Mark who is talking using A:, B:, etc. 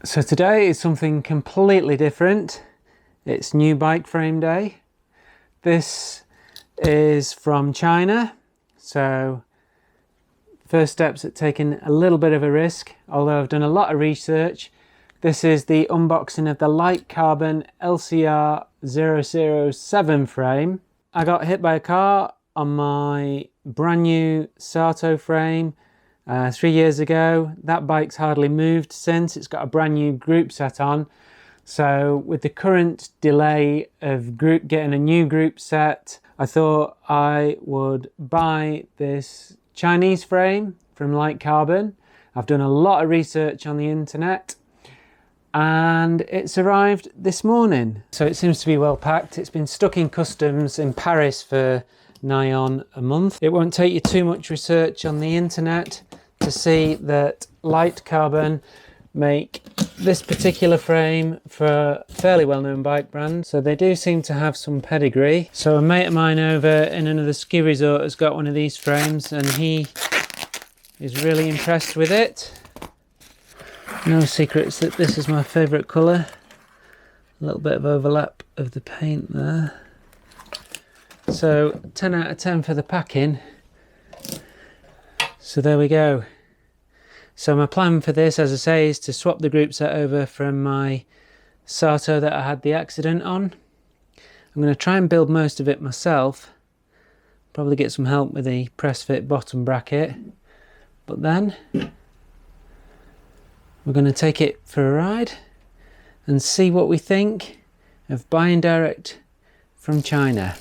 A: So today is something completely different. It's new bike frame day. This is from China, so first steps at taking a little bit of a risk, although I've done a lot of research. This is the unboxing of the LightCarbon LCR007 frame. I got hit by a car on my brand new Sato frame 3 years ago. That bike's hardly moved since. It's got a brand new group set on. So with the current delay of getting a new group set, I thought I would buy this Chinese frame from LightCarbon. I've done a lot of research on the internet and it's arrived this morning. So it seems to be well packed. It's been stuck in customs in Paris for nigh on a month. It won't take you too much research on the internet to see that LightCarbon make this particular frame for a fairly well-known bike brand, so they do seem to have some pedigree. So a mate of mine over in another ski resort has got one of these frames and he is really impressed with it. No secrets that this is my favourite colour. A little bit of overlap of the paint there. So 10 out of 10 for the packing. So there we go. So my plan for this, as I say, is to swap the group set over from my Sato that I had the accident on. I'm going to try and build most of it myself. Probably get some help with the press fit bottom bracket. But then we're going to take it for a ride and see what we think of buying direct from China.